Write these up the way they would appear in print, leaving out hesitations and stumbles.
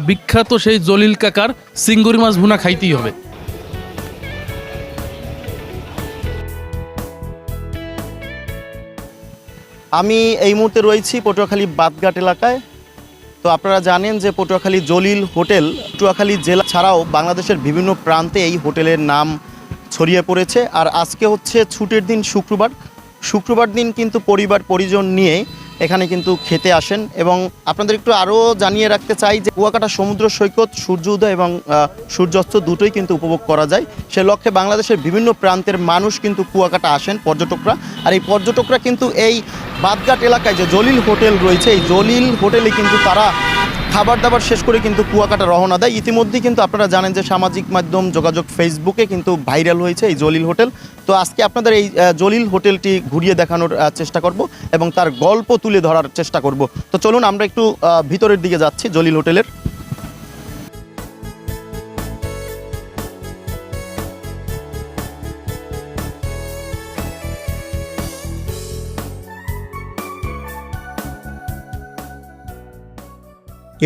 বিখ্যাত সেই জলিল কাকার চিংড়ি মাছ ভুনা খাইতেই হবে। আমি এই মুহূর্তে রয়েছি পটুয়াখালী বাদঘাট এলাকায়। তো আপনারা জানেন যে পটুয়াখালী জলিল হোটেল পটুয়াখালী জেলা ছাড়াও বাংলাদেশের বিভিন্ন প্রান্তে এই হোটেলের নাম ছড়িয়ে পড়েছে। আর আজকে হচ্ছে ছুটির দিন, শুক্রবার দিন কিন্তু পরিবার পরিজন নিয়ে এখানে কিন্তু খেতে আসেন। এবং আপনাদের একটু আরও জানিয়ে রাখতে চাই যে কুয়াকাটা সমুদ্র সৈকত সূর্য উদয় এবং সূর্যাস্ত দুটোই কিন্তু উপভোগ করা যায়। সে লক্ষ্যে বাংলাদেশের বিভিন্ন প্রান্তের মানুষ কিন্তু কুয়াকাটা আসেন, পর্যটকরা। আর এই পর্যটকরা কিন্তু এই বাদঘাট এলাকায় যে জলিল হোটেল রয়েছে, এই জলিল হোটেলে কিন্তু তারা খাবার দাবার শেষ করে কিন্তু কুয়াকাটা রওনা দেয়। ইতিমধ্যেই কিন্তু আপনারা জানেন যে সামাজিক মাধ্যম যোগাযোগ ফেসবুকে কিন্তু ভাইরাল হয়েছে এই জলিল হোটেল। তো আজকে আপনাদের এই জলিল হোটেলটি ঘুরিয়ে দেখানোর চেষ্টা করব এবং তার গল্প তুলে ধরার চেষ্টা করব। তো চলুন আমরা একটু ভিতরের দিকে যাচ্ছি জলিল হোটেলের।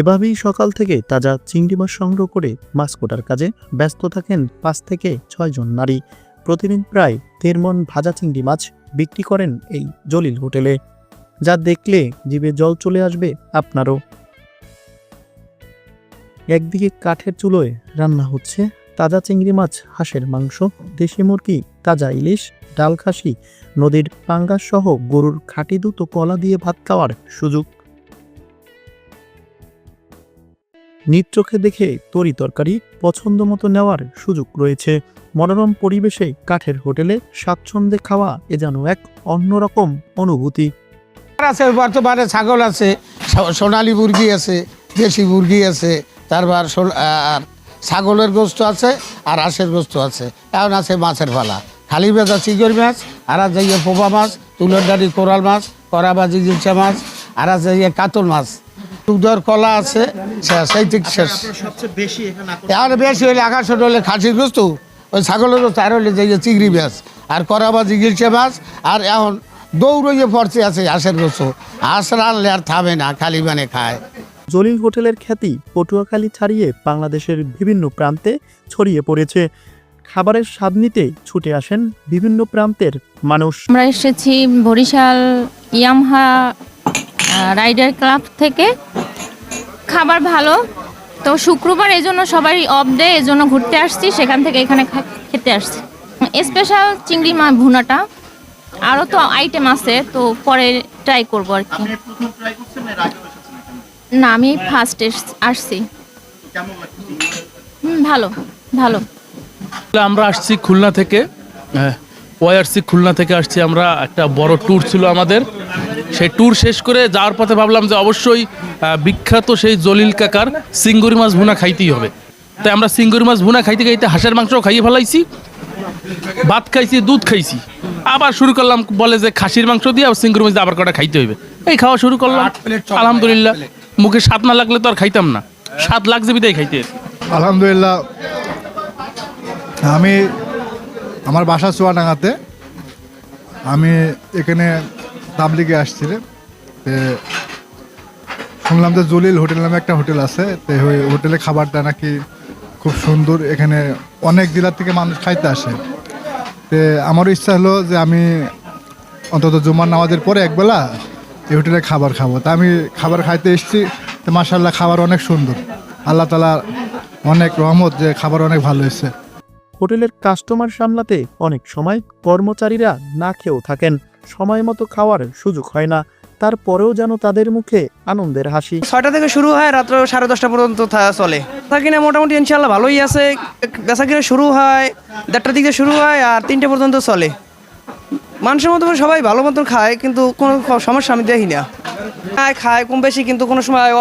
এভাবেই সকাল থেকে তাজা চিংড়ি মাছ সংগ্রহ করে মাছ কোটার কাজে ব্যস্ত থাকেন 5 থেকে 6 জন নারী। প্রতিদিন প্রায় 1.5 মণ ভাজা চিংড়ি মাছ বিক্রি করেন এই জলিল হোটেলে, যা দেখলে জিভে জল চলে আসবে আপনারও। একদিকে কাঠের চুলোয় রান্না হচ্ছে তাজা চিংড়ি মাছ, হাঁসের মাংস, দেশি মুরগি, তাজা ইলিশ, ডাল খাসি, নদীর পাঙ্গাস সহ গরুর খাঁটি দুধ ও কলা দিয়ে ভাত খাওয়ার সুযোগ। নিজ চোখে দেখে তরি তরকারি পছন্দ মতো নেওয়ার সুযোগ রয়েছে। মনোরম পরিবেশে কাঠের হোটেলে স্বাচ্ছন্দ্যে খাওয়া এ যেন এক অন্যরকম অনুভূতি। আছে বর্তমানে ছাগল আছে, সোনালী মুরগি আছে, দেশি মুরগি আছে, তারপর আর ছাগলের গোস্ত আছে আর হাঁসের গোস্ত আছে। এখন আছে মাছের পালা, খালি বেজা চিংড়ি মাছ, আর আছে পোপা মাছ, তুলের ডাঁড়ি কোরাল মাছ, করাবাজি গিলচা মাছ, আর আছে কাতল মাছ, দুধের কলা আছে। সেই থেকে শেষ। এখন বেশি হইলে আকাশ হলে খাসির গোস্ত, ওই ছাগলের গোস্ত, আর হইলে যে চিংড়ি মাছ আর করাবাজি গিলচা মাছ। আর এখন দৌড়িয়ে পড়তে আছে হাঁসের গোস্ত। হাঁস রানলে আর থামে না, খালি মানে খায়। জলিল হোটেলের খ্যাতি পটুয়াখালী ছাড়িয়ে বাংলাদেশের বিভিন্ন প্রান্তে ছড়িয়ে পড়েছে। খাবারের স্বাদ নিতে ছুটে আসেন বিভিন্ন প্রান্তের মানুষ। আমরা এসেছি বরিশাল ইয়ামহা রাইডার ক্লাব থেকে। খাবার ভালো, তো শুক্রবার এই জন্য সবাই অফ ডে, এই জন্য ঘুরতে আসছি, সেখান থেকে এখানে খেতে আসছি। স্পেশাল চিংড়ি মাছ ভুনাটা, আরও তো আইটেম আছে, তো পরে ট্রাই করবো আর কি। না, আমি ফার্স্ট আসছি। ভালো ভালো। আমরা আসছি খুলনা থেকে, ওয়াইআরসি খুলনা থেকে আসছি আমরা। একটা বড় ট্যুর ছিল আমাদের। সেই ট্যুর শেষ করে যাওয়ার পথে ভাবলাম যে অবশ্যই বিখ্যাত সেই জলিল কাকার চিংড়ি মাছ ভুনা খাইতেই হবে। তাই আমরা চিংড়ি মাছ ভুনা খাইতে খাইতে হাঁসের মাংসও খাইয়ে ফেলাইছি, ভাত খাইছি, দুধ খাইছি। আবার শুরু করলাম, বলে যে খাসির মাংস দিয়ে আবার চিংড়ি মাছ দিয়ে আবার কটা খাইতে হইবে। এই খাওয়া শুরু করলাম। আলহামদুলিল্লাহ, মুখে স্বাদ না লাগলে তো আর খাইতাম না, স্বাদ লাগছে বিদায় খাইতে। আলহামদুলিল্লাহ। আমি আমার বাসা চুয়াডাঙ্গাতে, আমি এখানে তাবলিগে আসছি। শুনলাম যে জলিল হোটেল নামে একটা হোটেল আছে, তো ওই হোটেলে খাবারটা নাকি খুব সুন্দর। এখানে অনেক জেলার থেকে মানুষ খাইতে আসে। তো আমারও ইচ্ছা হলো যে আমি অন্তত জুমার নামাজের পরে একবেলা এই হোটেলে খাবার খাবো। তা আমি খাবার খাইতে এসেছি। তো মাশাআল্লাহ, খাবার অনেক সুন্দর। আল্লাহ তাআলা অনেক রহমত যে খাবার অনেক ভালো হয়েছে। হোটেলের কাস্টমার সামলাতে অনেক সময় কর্মচারীরা না খেয়েও থাকেন, সময় মতো খাওয়ার সুযোগ হয় না। তারপরেও যেন তাদের মুখে আনন্দের হাসি। 6টা থেকে শুরু হয়, রাত্র 10:30 পর্যন্ত চলে। কিনা মোটামুটি ইনশাল্লাহ ভালোই আছে। বেচা কিনা শুরু হয় 1:30টার দিকে শুরু হয় আর 3টে পর্যন্ত চলে। মানুষের মতো সবাই ভালো মতো খায়, কিন্তু কোনো সমস্যা আমি দেখি না। খায় কম বেশি, কিন্তু কোনো সময়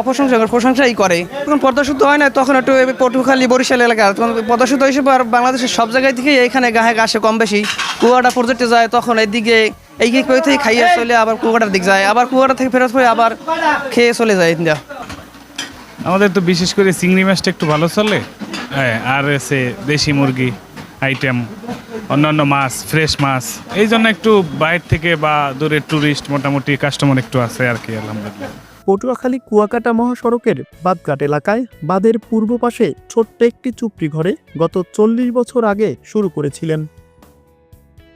প্রশংসাই করে। যখন পদ্মাশুদ্ধ হয় না, তখন একটু পটুয়াখালী বরিশাল এলাকা পদ্মাশুদ্ধ হিসেবে আর বাংলাদেশের সব জায়গায় থেকে এখানে গায়ে আসে কম বেশি। কুয়াকাটা প্রজেক্টে যায়, তখন এইদিকে এই থেকে খাইয়ে চলে আবার কুয়াকাটার দিক যায়, আবার কুয়াকাটা থেকে ফেরত হয়ে আবার খেয়ে চলে যায়। আমাদের তো বিশেষ করে চিংড়ি মাছটা একটু ভালো চলে, হ্যাঁ। আর এসে দেশি মুরগি আইটেম, অন্যান্য মাছ, ফ্রেশ মাছ, এই জন্য একটু বাইরে থেকে বা দূরের ট্যুরিস্ট মোটামুটি কাস্টমার একটু আছে আর কি। আলহামদুলিল্লাহ। পটুয়াখালী কুয়াকাটা মহাসড়কের বাদঘাট এলাকায় বাঁধের পূর্ব পাশে ছোট্ট একটি চুপড়ি ঘরে গত 40 বছর আগে শুরু করেছিলেন।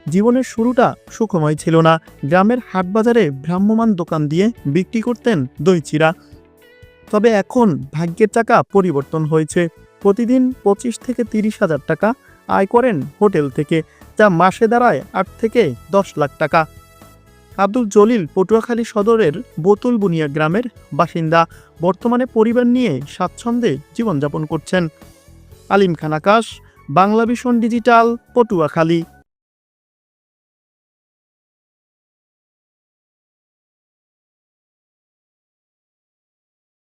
জীবনের শুরুটা সুখময় ছিল না। গ্রামের হাটবাজারে ভ্রাম্যমাণ দোকান দিয়ে বিক্রি করতেন দই চিড়া। তবে এখন ভাগ্যের চাকা পরিবর্তন হয়েছে। প্রতিদিন 25 থেকে 30 হাজার টাকা আয় করেন হোটেল থেকে, যা মাসে দাঁড়ায় 8 থেকে 10 লাখ টাকা। আব্দুল জলিল পটুয়াখালী সদরের বোতুল বুনিয়া গ্রামের বাসিন্দা। বর্তমানে পরিবার নিয়ে স্বাচ্ছন্দ্যে জীবনযাপন করছেন। আলিম খান আকাশ, বাংলা ভিশন ডিজিটাল, পটুয়াখালী।